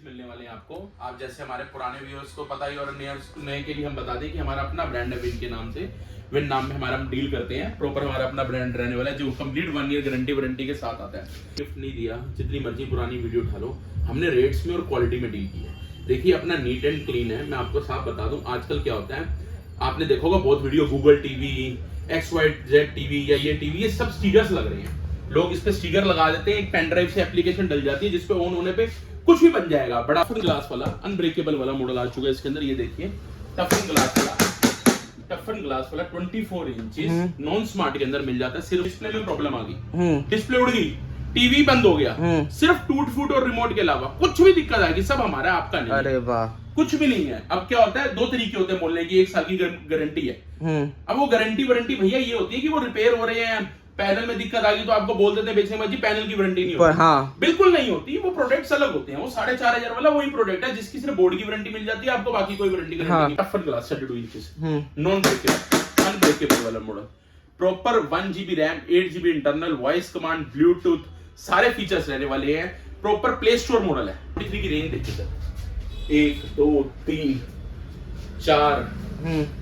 LEDs मिलने वाले हैं आपको। आप जैसे हमारे पुराने व्यूअर्स को पता ही और नए के लिए हम बता दें कि हमारा अपना ब्रांड है विन के नाम से। विन नाम में हमारा हम डील करते हैं, प्रॉपर हमारा अपना ब्रांड रहने वाला है जो कंप्लीट 1 ईयर गारंटी वारंटी के साथ आता है। गिफ्ट नहीं दिया, जितनी मर्जी पुरानी वीडियो उठा लो, हमने रेट्स में और क्वालिटी में डील की है। देखिए अपना नीट एंड क्लीन है। मैं आपको साफ बता दूं, आजकल क्या होता है, आपने देखा होगा बहुत video Google TV, XYZ TV या ये टीवी, ये सब स्टिकर्स लग रहे हैं। लोग इस पे स्टिकर लगा देते हैं, एक पेन ड्राइव से एप्लीकेशन डल जाती है जिसपे ऑन होने पे कुछ भी बन जाएगा। बड़ा टफन ग्लास वाला अनब्रेकेबल वाला मॉडल आ चुका है इसके अंदर। ये देखिए टफन ग्लास वाला 24 इंचेस नॉन स्मार्ट के अंदर मिल जाता है। सिर्फ डिस्प्ले में प्रॉब्लम आ गई, डिस्प्ले उड़ गई, टीवी बंद हो गया, सिर्फ टूट फूट और रिमोट के अलावा कुछ भी दिक्कत आएगी सब हमारा, आपका नहीं। अरे वाह, कुछ भी नहीं है। अब क्या होता है, 2 तरीके होते हैं बोलने की, 1 साल की गारंटी है। अब वो गारंटी वारंटी भैया ये होती है कि वो रिपेयर हो रहे हैं, पैनल में दिक्कत आ गई तो आपको बोल देते हैं बेचने में जी पैनल की वारंटी नहीं होती। हाँ। बिल्कुल नहीं होती, वो प्रोडक्ट्स अलग होते हैं। वो 4500 वाला वही प्रोडक्ट है जिसकी सिर्फ बोर्ड की वारंटी मिल जाती है, आपको बाकी कोई वारंटी नहीं। Toughen glass 32 inches non breakable unbreakable वाला model, proper 1 GB RAM, 8 GB internal, voice command, bluetooth, सारे फीचर्स रहने वाले हैं। प्रॉपर प्ले स्टोर मॉडल है। 43 की रेंज देखिए सर, 1 2 3 4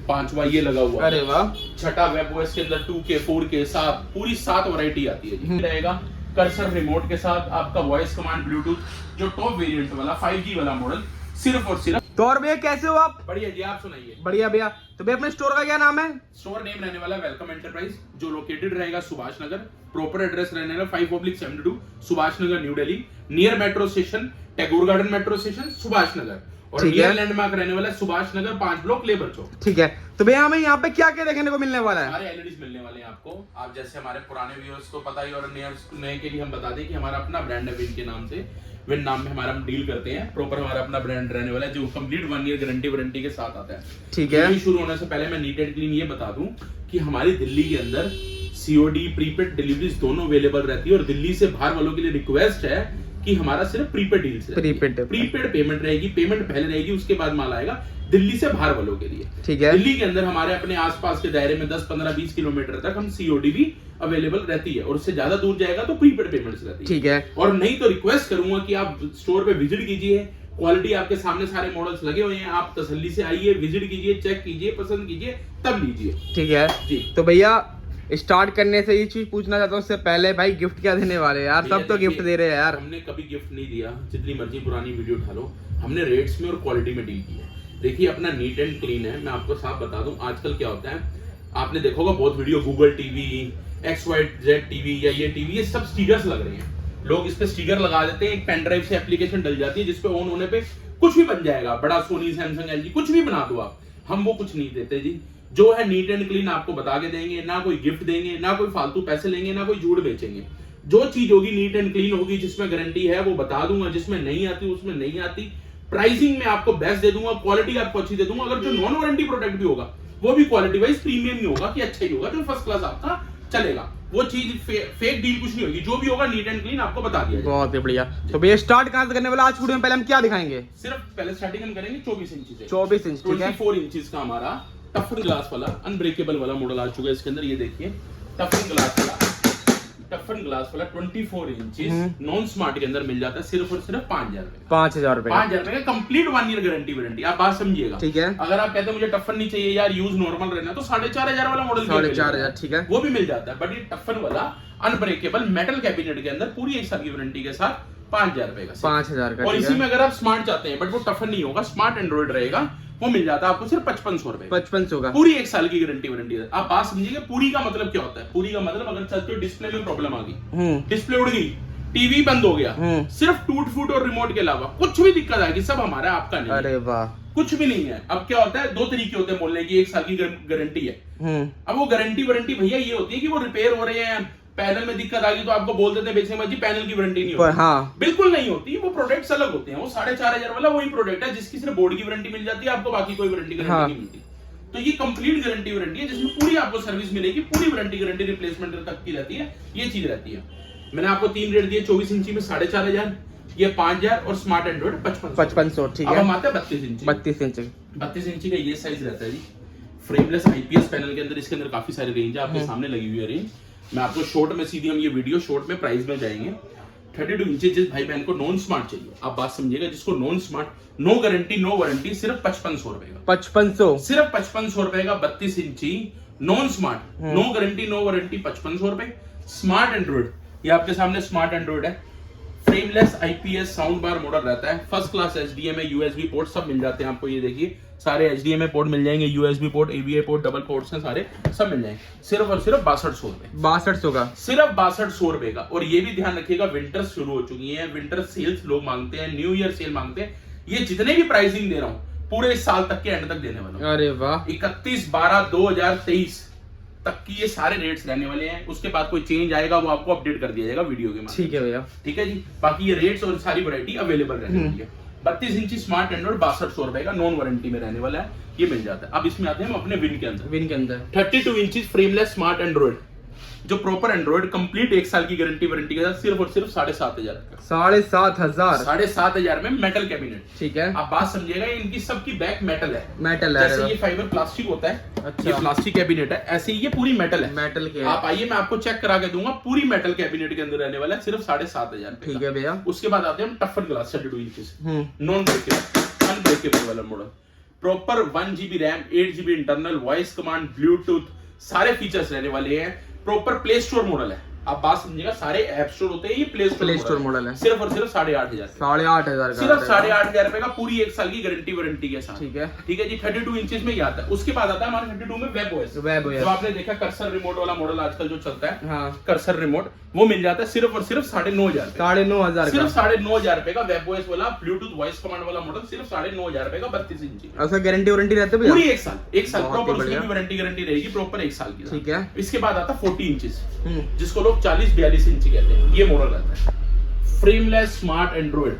5वां ये लगा हुआ। अरे वाह। छठा वेब ओएस के अंदर 2K 4K 7 पूरी 7 वैरायटी आती है जी। रहेगा कर्सर रिमोट के साथ, आपका वॉइस कमांड, ब्लूटूथ, जो टॉप वेरिएंट वाला 5G वाला मॉडल सिर्फ और सिर्फ। तो और भैया कैसे हो आप? बढ़िया जी, आप सुनाइए। बढ़िया भैया। तो भैया अपने स्टोर का क्या नाम है? स्टोर नेम रहने वाला वेलकम एंटरप्राइज, जो लोकेटेड रहेगा सुभाष नगर। प्रॉपर एड्रेस रहने वाला 5/72 Subhash Nagar new Delhi, near metro station, Tagore garden metro station Subhash Nagar, और नियर लैंडमार्क रहने वाला सुभाष नगर 5 ब्लॉक लेबर चौक। ठीक है। तो भैया हमें यहाँ पे क्या क्या देखने को मिलने वाला है? सारे एलईडीज मिलने वाले हैं आपको। आप जैसे हमारे पुराने व्यूअर्स को पता ही और नए के लिए हम बता दें कि हमारा अपना ब्रांड है विन के नाम से। विन नाम में हमारा हम डील करते हैं, प्रॉपर हमारा अपना ब्रांड रहने वाला है जो कंप्लीट 1 ईयर गारंटी वारंटी के साथ आता है। ठीक है। शुरू होने से पहले मैं नीट एंड क्लीन ये बता दूं कि हमारी दिल्ली के अंदर COD प्रीपेड डिलीवरीज दोनों अवेलेबल रहती है, और दिल्ली से बाहर वालों के लिए रिक्वेस्ट है कि हमारा सिर्फ प्रीपेड डील्स प्रीपेड पेमेंट रहेगी। पेमेंट पहले रहेगी, उसके बाद माल आएगा दिल्ली से बाहर वालों के लिए। ठीक है। दिल्ली के अंदर हमारे अपने आसपास के दायरे में 10 15 20 किलोमीटर तक हम COD भी अवेलेबल रहती है, और उससे ज्यादा दूर जाएगा तो प्रीपेड पेमेंट्स रहती है। ठीक है। और नहीं तो रिक्वेस्ट करूंगा कि आप स्टोर पे विजिट कीजिए, क्वालिटी आपके सामने सारे मॉडल्स लगे हुए हैं, आप तसल्ली से आइए, विजिट कीजिए, चेक कीजिए, पसंद कीजिए, तब लीजिए। ठीक है जी। तो भैया स्टार्ट करने से ये चीज पूछना चाहता हूँ, उससे पहले भाई गिफ्ट क्या देने वाले यार? सब तो गिफ्ट दे रहे हैं यार। हमने कभी गिफ्ट नहीं दिया, जितनी मर्जी पुरानी वीडियो उठा लो, हमने रेट्स में और क्वालिटी में डील की है। देखिए अपना नीट एंड क्लीन है। मैं आपको साफ बता दूं, आजकल क्या होता है, आपने देखा होगा बहुत video Google TV, XYZ TV या ये टीवी, ये सब स्टिकर्स लग रहे हैं। लोग इस पे स्टिकर लगा देते हैं, एक पेन ड्राइव से एप्लीकेशन डल जाती है जिसपे ऑन होने पे कुछ भी बन जाएगा। बड़ा सोनी, सैमसंग, LG कुछ भी बना दो आप। हम वो कुछ नहीं देते जी। जो है नीट एंड क्लीन आपको बता के देंगे, ना कोई गिफ्ट देंगे, ना कोई फालतू पैसे लेंगे, ना कोई झूठ बेचेंगे। जो चीज होगी नीट एंड क्लीन होगी, जिसमें गारंटी है वो बता दूंगा, जिसमें नहीं आती उसमें नहीं आती। प्राइसिंग में आपको बेस्ट दे दूंगा, क्वालिटी आपको अच्छी दे दूंगा। अगर जो नॉन वारंटी प्रोडक्ट भी होगा वो भी क्वालिटी वाइज प्रीमियम ही होगा, कि अच्छा ही होगा, जो फर्स्ट क्लास आपका चलेगा। वो चीज फेक डील कुछ नहीं होगी, जो भी होगा नीट एंड क्लीन आपको बता दिया जाएगा। बहुत बढ़िया। तो भैया स्टार्ट कहां से करने वाला आज वीडियो में? पहले हम क्या दिखाएंगे? सिर्फ पहले स्टार्टिंग हम करेंगे 24 इंच से। 24 इंच, ठीक है। 24 इंचेस का हमारा टफन ग्लास वाला अनब्रेकेबल वाला मॉडल आ चुका है इसके अंदर। ये देखिए टफन ग्लास वाला 24 इंचेस नॉन स्मार्ट के अंदर मिल जाता है सिर्फ और सिर्फ 5000 रुपए। 5000 रुपए 5000 रुपए का कंप्लीट 1 ईयर गारंटी वारंटी। आप बात समझिएगा। ठीक है। अगर आप कहते हैं मुझे टफन नहीं चाहिए यार, यूज नॉर्मल रहना, तो 4500 वाला मॉडल 4500, ठीक है, वो भी मिल जाता है। बट ये टफन वाला अनब्रेकेबल मेटल कैबिनेट के अंदर पूरी 1 साल की वारंटी के साथ 5000 रुपए का। 5000 का। और इसी में अगर आप स्मार्ट चाहते हैं, बट वो टफन नहीं होगा, स्मार्ट एंड्रॉइड रहेगा, वो मिल जाता है आपको सिर्फ 5500 रुपए। 5500 का पूरी 1 साल की गारंटी वारंटी है। आप बात समझिएगा, पूरी का मतलब क्या होता है? पूरी का मतलब अगर चलते हो डिस्प्ले में प्रॉब्लम आ गई, डिस्प्ले उड़ गई, टीवी बंद हो गया, सिर्फ टूट फूट और रिमोट के अलावा कुछ भी दिक्कत आएगी सब हमारा, आपका नहीं। अरे वाह। कुछ भी नहीं है। अब क्या होता है, 2 तरीके होते हैं बोलने की, 1 साल की गारंटी है। अब वो गारंटी वारंटी भैया ये होती है कि वो रिपेयर हो रहे हैं, पैनल में दिक्कत आ गई तो आपको बोल देते हैं बेचने में जी पैनल की वारंटी नहीं होती। हाँ। बिल्कुल नहीं होती, वो प्रोडक्ट्स अलग होते हैं। वो 4500 वाला वही प्रोडक्ट है जिसकी सिर्फ बोर्ड की वारंटी मिल जाती है, आपको बाकी कोई वारंटी नहीं मिलती। तो ये कंप्लीट गारंटी वारंटी है जिसमें पूरी आपको सर्विस मिलेगी, पूरी वारंटी गारंटी रिप्लेसमेंट तक की रहती है। ये चीज रहती है। मैंने आपको 3 रेट दिए, 24 इंची में 4500, ये 5000 और स्मार्ट एंड्रॉइड 5500। ठीक है। अब हम आते हैं 32 इंच। 32 इंची का ये साइज रहता है जी। फ्रेमलेस IPS पैनल के अंदर, इसके अंदर काफी सारी रेंज है, आपके सामने लगी हुई है रेंज। मैं आपको शॉर्ट में सीधी हम ये वीडियो शॉर्ट में प्राइस में जाएंगे। 32 इंचेस जिस भाई बहन को नॉन स्मार्ट चाहिए, आप बात समझिएगा, जिसको non smart, no guarantee no warranty, सिर्फ 5500 रुपए का, 5500, सिर्फ 5500 रुपए का 32 इंची non smart, no guarantee no warranty, 5500 रुपए। स्मार्ट एंड्रॉइड, ये आपके सामने स्मार्ट एंड्रॉइड है, frameless IPS sound bar model रहता है, first class HDMI USB port सब मिल जाते हैं आपको। ये देखिए सारे एचडीएमआई पोर्ट मिल जाएंगे, USB port, AVI port, double ports हैं सारे, सब मिल जाएंगे, सिर्फ और सिर्फ 6200 रुपए, 6200 का, सिर्फ 6200 रुपए का। और ये भी ध्यान रखिएगा, विंटर शुरू हो चुकी है, विंटर सेल्स लोग मांगते हैं, न्यू ईयर सेल मांगते हैं, ये जितने भी प्राइसिंग दे रहा हूँ पूरे इस साल तक के एंड तक देने वाला हूँ। अरे वाह, 31/12/2023 तक की ये सारे रेट्स रहने वाले हैं। उसके बाद कोई चेंज आएगा वो आपको अपडेट कर दिया जाएगा वीडियो के माध्यम। ठीक है भैया, ठीक है जी, बाकी ये रेट्स और सारी वैरायटी अवेलेबल रहने वाली है। 32 इंची स्मार्ट एंड्रॉइड 6200 रुपए का नॉन वारंटी में रहने वाला है, ये मिल जाता है। अब इसमें आते हैं हम अपने विन के अंदर। विन के अंदर 32 इंची फ्रेमलेस स्मार्ट एंड्रॉइड, जो प्रॉपर एंड्रॉइड कंप्लीट 1 साल की गारंटी वारंटी के साथ, सिर्फ और सिर्फ 7500 का, 7500, 7500 में मेटल कैबिनेट। ठीक है, आप बात समझिएगा, इनकी सबकी बैक मेटल है, मेटल है, जैसे ये फाइबर प्लास्टिक होता है, अच्छा, ये प्लास्टिक कैबिनेट है, ऐसे ही ये पूरी मेटल है, मेटल के, आप आइए मैं आपको चेक करा के दूंगा, पूरी मेटल कैबिनेट के अंदर रहने वाला है, सिर्फ 7500। ठीक है भैया। उसके बाद आते हैं हम toughen glass 32 inches, non breakable, unbreakable वाला model, proper 1GB RAM, 8GB internal, voice command, bluetooth, सारे फीचर्स रहने वाले हैं, प्रॉपर प्ले स्टोर मॉडल है। आप बात समझिएगा, सारे ऐप स्टोर होते हैं, ये प्ले स्टोर मॉडल है, सिर्फ और सिर्फ 8500, 8500 का, सिर्फ 8500 रुपए का, पूरी 1 साल की गारंटी वारंटी के साथ। ठीक है, ठीक है जी, 32 इंचेस में ये आता है। उसके बाद आता है हमारे 32 में वेब ओएस, जो आपने देखा कर्सर रिमोट वाला मॉडल आजकल जो चलता है, हाँ, कर्सर रिमोट, वो मिल जाता है सिर्फ और सिर्फ 9500, 9500, सिर्फ 9500 रुपए का वेब ओएस वाला ब्लूटूथ वॉइस कमांड वाला मॉडल, सिर्फ 9500 रुपए का 32 इंची। ऐसा गारंटी वारंटी रहते हैं भैया? पूरी 1 साल प्रॉपर, उसकी भी वारंटी गारंटी रहेगी प्रॉपर 1 साल की। ठीक है, इसके बाद आता है 40 इंचेस, जिसको लोग 40-42 इंची कहते हैं, ये मॉडल रहता है फ्रेमलेस स्मार्ट एंड्रॉइड।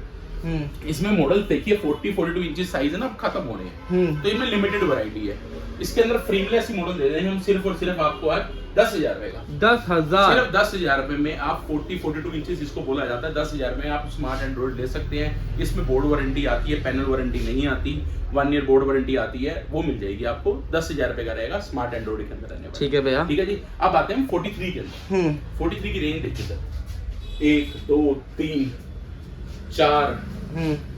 इसमें मॉडल देखिए 40-42 इंची साइज है ना, अब खत्म हो रहे हैं, तो इनमें लिमिटेड वैरायटी है। इसके अंदर फ्रेमलेस ही मॉडल दे देंगे हम सिर्फ और सिर्फ आपको आज 10,000 रुपए का, 10,000, सिर्फ 10,000 रुपए में आप 40-42 इंचेस जिसको बोला जाता है, 10,000 में आप स्मार्ट एंड्रॉइड ले सकते हैं। इसमें बोर्ड वारंटी आती है, पैनल वारंटी नहीं आती, 1 ईयर बोर्ड वारंटी आती है, वो मिल जाएगी आपको, 10,000 रुपए का रहेगा स्मार्ट एंड्रॉइड के अंदर रहने वाला। ठीक है भैया, ठीक है जी। अब आते हैं हम 43 के अंदर। 43 की रेंज देखिए सर, 1 2 3 4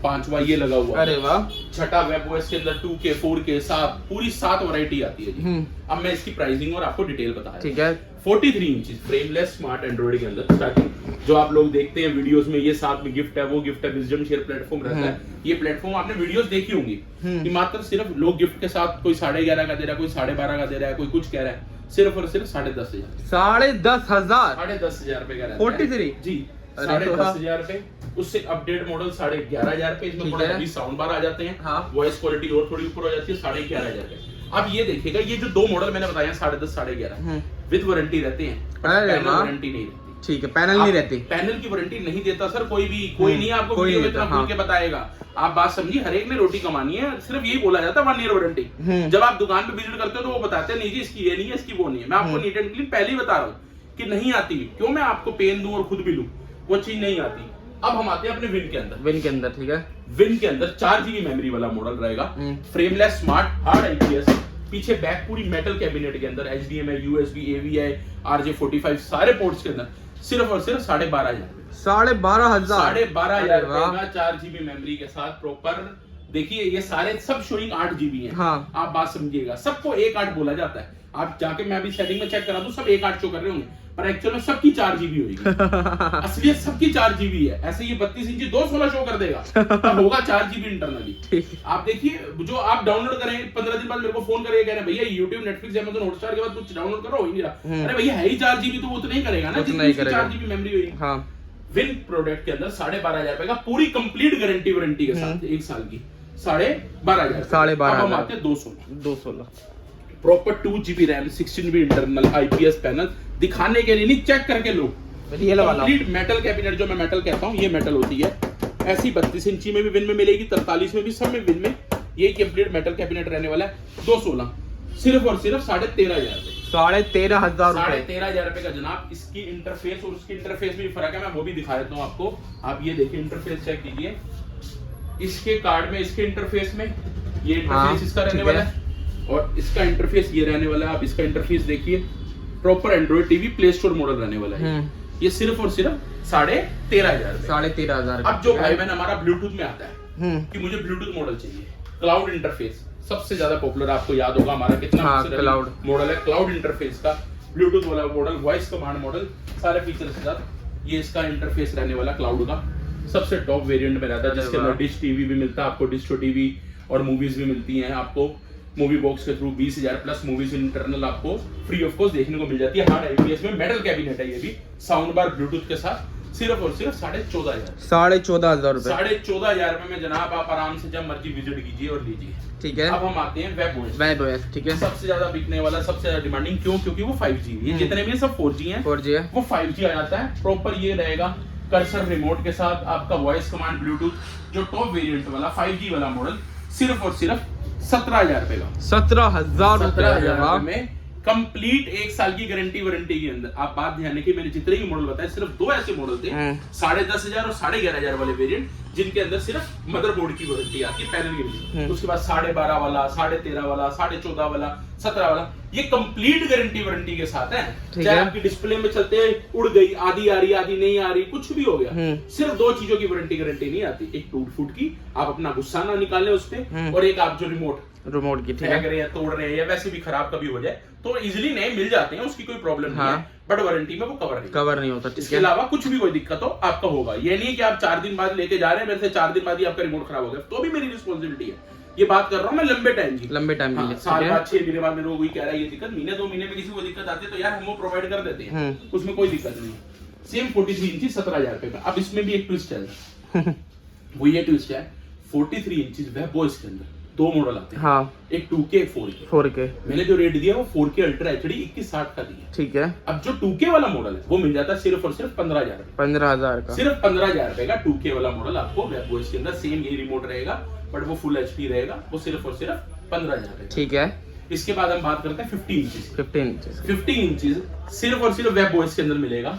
5वां ये लगा हुआ, अरे वाह, छठा वेब ओएस के अंदर 2K 4K 7, पूरी 7 वैरायटी आती है जी। अब मैं इसकी प्राइसिंग और आपको डिटेल बता रहा हूं। ठीक है, 43 इंच फ्रेमलेस स्मार्ट एंड्रॉइड के अंदर स्टार्टिंग, जो आप लोग देखते हैं वीडियोस में, ये साथ में गिफ्ट है, वो गिफ्ट है, विजडम शेयर प्लेटफॉर्म रहता है। ये प्लेटफॉर्म आपने वीडियोस देखी होंगी कि मात्र सिर्फ लोग गिफ्ट के साथ, कोई 11.5 का दे रहा है, कोई 12.5 का दे रहा है, कोई कुछ कह रहा है, सिर्फ और सिर्फ 10,500, 10,500 रुपए का रहता है। 43 जी, 10,500 रुपए। उससे अपडेट मॉडल 11,500 रुपए, इसमें थोड़ा अभी साउंड बार आ जाते हैं, वॉइस क्वालिटी और थोड़ी ऊपर हो जाती है, 11,500 रुपए। अब ये देखिएगा, ये जो 2 मॉडल मैंने बताया 10,500 11,500 विद वारंटी रहते हैं, पैनल वारंटी नहीं रहती। ठीक है, पैनल नहीं रहती, पैनल की वारंटी नहीं देता सर कोई भी, कोई नहीं आपको वीडियो में इतना खुल के बताएगा। आप बात समझिए, हर एक ने रोटी कमानी है, सिर्फ यही बोला जाता है 1 ईयर वारंटी। जब आप दुकान पे विजिट करते हो तो वो बताते हैं नहीं जी इसकी ये नहीं है, इसकी वो नहीं है। मैं आपको नीट एंड क्लीन पहले ही बता रहा हूँ कि नहीं आती, क्यों मैं आपको पेन दूं और खुद भी लूं, वो चीज नहीं आती। अब हम आते हैं अपने विन के अंदर। विन के अंदर, ठीक है, विन के अंदर 4GB मेमोरी वाला मॉडल रहेगा, फ्रेमलेस स्मार्ट हार्ड आईपीएस, पीछे बैक पूरी मेटल कैबिनेट के अंदर, HDMI, USB, AVI, RJ45 सारे पोर्ट्स के अंदर, सिर्फ और सिर्फ 12,500, 12,500 का 4GB मेमोरी के साथ प्रॉपर। देखिए ये सारे सब शोइंग 8GB है। हाँ, आप बात समझिएगा, सबको 1.8 बोला जाता है। आप जाके मैं अभी सेटिंग में चेक करा दूं, सब 1.8 शो कर रहे होंगे, पर एक्चुअल में सबकी 4GB होगी। असलियत सबकी 4GB है। ऐसे ये 32 इंची 216 शो कर देगा, तब होगा 4GB इंटरनली। आप देखिए, जो आप डाउनलोड करें 15 दिन बाद मेरे को फोन करके कह रहे हैं भैया यूट्यूब, नेटफ्लिक्स, अमेज़न हॉटस्टार के बाद कुछ डाउनलोड करो, ही नहीं रहा। अरे भैया है ही 4GB, तो वो तो नहीं करेगा ना, जितनी 4GB मेमोरी हुई। हाँ, विन प्रोडक्ट के अंदर 12,500 रुपए का पूरी कंप्लीट गारंटी वारंटी के साथ 1 साल की, 12,500। 12,500। हम आते हैं 216 216 proper 2GB RAM, 16GB internal, IPS panel, दिखाने के लिए नहीं, चेक करके लो। कंप्लीट मेटल कैबिनेट, जो मैं मेटल कहता हूँ ये मेटल होती है। ऐसी 32 इंची में भी विन में मिलेगी, 43 में भी, सब में विन में ये कंप्लीट मेटल कैबिनेट रहने वाला है। 216 सिर्फ और सिर्फ 13,500 रुपए, 13,500 रुपए, 13,500 रुपए का जनाब। इसकी इंटरफेस और उसकी इंटरफेस में भी फर्क है, मैं वो भी दिखा देता हूँ आपको। आप ये देखिए, इंटरफेस चेक कीजिए, इसके कार्ड में, इसके इंटरफेस में ये इंटरफेस इसका रहने वाला है, और इसका इंटरफेस ये रहने वाला है। आप इसका इंटरफेस देखिए, proper Android TV play store model रहने वाला है। ये सिर्फ और सिर्फ 13,500 13,500। अब जो भाई बहन हमारा ब्लूटूथ में आता है कि मुझे ब्लूटूथ मॉडल चाहिए, क्लाउड इंटरफेस सबसे ज्यादा पॉपुलर, आपको याद होगा हमारा कितना क्लाउड मॉडल है, क्लाउड इंटरफेस का ब्लूटूथ वाला मॉडल, वॉइस कमांड मॉडल, सारे फीचर्स के साथ ये इसका इंटरफेस रहने वाला क्लाउड का सबसे टॉप वेरिएंट में रहता है, जिसके अंदर डिश टीवी भी मिलता है आपको, डिश टीवी और मूवीज भी मिलती हैं आपको मूवी बॉक्स के थ्रू। 20,000 प्लस मूवीज इंटरनल आपको फ्री ऑफ कॉस्ट देखने को मिल जाती है। हार्ड आईपीएस में मेटल कैबिनेट है ये भी, साउंड बार ब्लूटूथ के साथ, सिर्फ और सिर्फ 14,500। 14,500 रुपए। 14,500 में जनाब आप आराम से जब मर्जी विजिट कीजिए और लीजिए। ठीक है। अब हम आते हैं वेब ओएस। ठीक है। सबसे ज्यादा बिकने वाला, सबसे ज्यादा डिमांडिंग, क्यों? क्योंकि वो 5G है, ये जितने भी सब 4G है, 4G है, वो 5G आ जाता है प्रॉपर। ये रहेगा कर्सर रिमोट के साथ, आपका वॉइस कमांड ब्लूटूथ, जो टॉप वेरिएंट वाला 5G वाला मॉडल सिर्फ और सिर्फ 17,000 रुपए का। 17,000 17,000 में कंप्लीट 1 साल की गारंटी वारंटी के अंदर। आप बात ध्यान रखिए, मैंने जितने भी मॉडल बताए सिर्फ 2 ऐसे मॉडल थे 10,500 और 11,500 वाले वेरिएंट, जिनके अंदर सिर्फ मदरबोर्ड की वारंटी आती है, पैनल की नहीं। उसके बाद 12.5 वाला, 13.5 वाला, 14.5 वाला, 17 वाला, ये कंप्लीट गारंटी वारंटी के साथ है। चाहे आपकी डिस्प्ले में चलते उड़ गई, आधी आ रही, आधी नहीं आ रही, कुछ भी हो गया, सिर्फ 2 चीजों की वारंटी गारंटी नहीं आती, एक टूट फूट की, आप अपना गुस्सा ना निकालें उस पे, और एक आप जो रिमोट की फेंक रहे हैं, तोड़ रहे हैं, या वैसे भी खराब कभी हो जाए तो इजीली नए मिल जाते हैं, उसकी कोई प्रॉब्लम नहीं है, बट वारंटी में वो कवर नहीं होता। इसके अलावा कुछ भी कोई दिक्कत हो आपका होगा, ये नहीं कि आप 4 दिन बाद लेके जा रहे हैं मेरे से, 4 दिन बाद ही आपका रिमोट खराब हो गया तो भी मेरी रिस्पॉन्सिबिलिटी है। ये बात कर रहा हूँ मैं लंबे टाइम की, साल बाद 6 महीने बाद मेरे को कोई कह रहा है ये दिक्कत, महीने 2 महीने में किसी को दिक्कत आती है तो यार हम वो प्रोवाइड कर देते हैं, उसमें कोई दिक्कत नहीं है। सेम 43 इंची 17,000 रुपए का। अब इसमें भी एक ट्विस्ट है, वो ये ट्विस्ट है 43 इंची वेब वॉइस के अंदर 2 मॉडल आते हैं, एक 2K एक 4K। मैंने जो रेट दिया वो 4K अल्ट्रा HD 2160 का दिया। ठीक है। अब जो 2K वाला मॉडल है वो मिल जाता है सिर्फ और सिर्फ 15,000 का। सिर्फ 15,000 रुपए का 2K वाला मॉडल आपको वेब वॉइस के अंदर, सेम ये रिमोट रहेगा बट वो फुल HD रहेगा, वो सिर्फ और सिर्फ 15,000। ठीक है। इसके बाद हम बात करते हैं 15 इंचेस सिर्फ और सिर्फ वेब वॉइस के अंदर मिलेगा,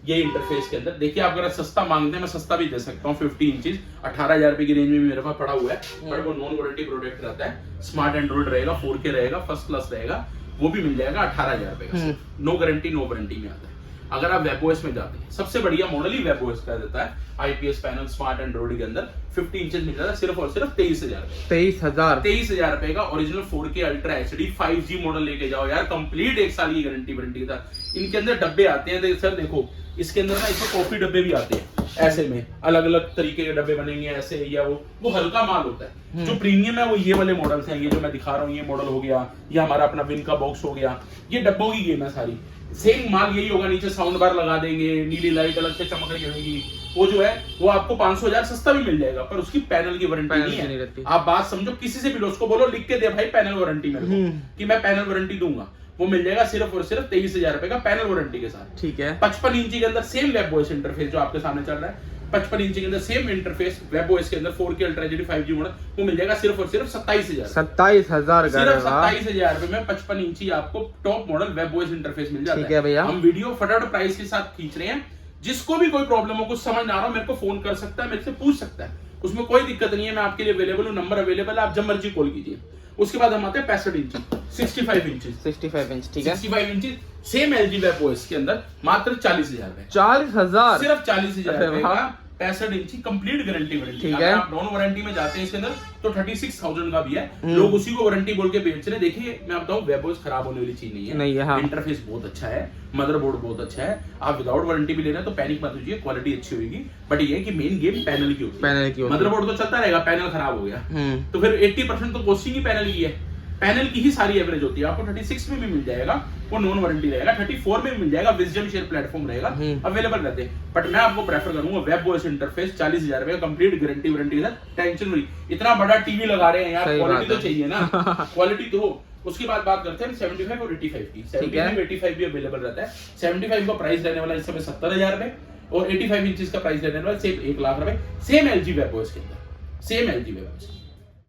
ये इंटरफेस के अंदर। देखिए आप अगर सस्ता मांगते हैं मैं सस्ता भी दे सकता हूँ, 50 इंचेस 18,000 रुपए की रेंज में मेरे पास पड़ा हुआ है, बट वो नॉन वारंटी प्रोडक्ट रहता है, स्मार्ट एंड्रॉइड रहेगा, 4K रहेगा, फर्स्ट क्लास रहेगा, वो भी मिल जाएगा 18,000 रुपए का, नो गारंटी नो वारंटी में आता है। अगर आप वेबओएस में जाते हैं, सबसे बढ़िया मॉडल ही वेबओएस का देता है, आईपीएस पैनल स्मार्ट एंड्रॉइड के अंदर 50 इंचेस मिल जाता है सिर्फ और सिर्फ 23,000 रुपए का। Original 4K ultra HD 5G model लेके जाओ यार, कंप्लीट 1 साल की गारंटी वारंटी के साथ। इनके अंदर डब्बे आते हैं सर, देखो इसके अंदर ना इसमें कॉफी डब्बे भी आते हैं, ऐसे में अलग अलग तरीके के डब्बे बनेंगे ऐसे, या वो हल्का माल होता है। जो प्रीमियम है वो ये वाले मॉडल्स हैं, ये जो मैं दिखा रहा हूँ ये मॉडल हो गया, ये हमारा अपना विन का बॉक्स हो गया, ये डब्बों की गेम है सारी, सेम माल यही होगा, नीचे साउंड बार लगा देंगे, नीली लाइट अलग से चमक रही होगी, वो जो है वो आपको 500,000 सस्ता भी मिल जाएगा, पर उसकी पैनल की वारंटी नहीं है। आप बात समझो, किसी से भी लो, उसको बोलो लिख के दे भाई पैनल वारंटी मेरे को, कि मैं पैनल वारंटी दूंगा, वो मिल जाएगा सिर्फ और सिर्फ 23,000 रुपए का पैनल वारंटी के साथ। ठीक है। 55 इंची के अंदर सेम वेब वॉइस इंटरफेस जो आपके सामने चल रहा है, 55 इंची के अंदर सेम इंटरफेस वेब वॉइस के अंदर 4K ultra HD 5G model, वो मिल जाएगा सिर्फ और सिर्फ 27,000 सिर्फ 27,000 रुपए में 55 इंची आपको top model web voice interface मिल जाता है। ठीक है भैया, हम वीडियो फटाफट प्राइस के साथ खींच रहे हैं, जिसको भी कोई प्रॉब्लम हो, कुछ समझ ना आ रहा हो, मेरे को फोन कर सकता है, मेरे से पूछ सकता है, उसमें कोई दिक्कत नहीं है, मैं आपके लिए अवेलेबल हूँ, नंबर अवेलेबल है, आप जब मर्जी कॉल कीजिए। उसके बाद हम आते हैं 65 इंच 65 इंच। ठीक है। 65 inch same LG web OS के अंदर मात्र 40,000 रुपए, 40,000 सिर्फ 40,000 रुपए का 65 इंची कंप्लीट गारंटी वारंटी। अगर आप नॉन वारंटी में जाते हैं इसके अंदर तो 36,000 का भी है, लोग उसी को वारंटी बोल के बेच रहे हैं। देखिए मैं बताऊं, वेब OS खराब होने वाली चीज नहीं है, इंटरफेस बहुत अच्छा है, मदरबोर्ड बहुत अच्छा है, आप विदाउट वारंटी भी ले रहे हैं तो पैनिक मत होइए, क्वालिटी अच्छी होगी, बट ये है कि मेन गेम पैनल की होती है। मदरबोर्ड तो चलता रहेगा, पैनल खराब हो गया तो फिर 80% तो कॉस्टिंग ही पैनल की है, पैनल की ही सारी एवरेज होती है। आपको 36 में भी मिल जाएगा, वो नॉन वारंटी रहेगा, 34 में भी मिल जाएगा, विजडम शेयर प्लेटफॉर्म रहेगा, अवेलेबल रहते हैं। बट मैं आपको प्रेफर करूंगा वेब OS इंटरफेस 40,000 रुपए का कंप्लीट गारंटी वारंटी के साथ, टेंशन फ्री। इतना बड़ा टीवी लगा रहे हैं यार, क्वालिटी तो चाहिए ना, क्वालिटी तो हो। उसकी बात करते हैं 75 और 85 की। 75 85 भी अवेलेबल रहता है। 75 का प्राइस रहने वाला इस समय 70,000 रुपए, और 85 इंचेस का प्राइस रहने वाला सिर्फ 1 लाख रुपए, सेम LG वेब OS के अंदर, सेम LG वेब OS।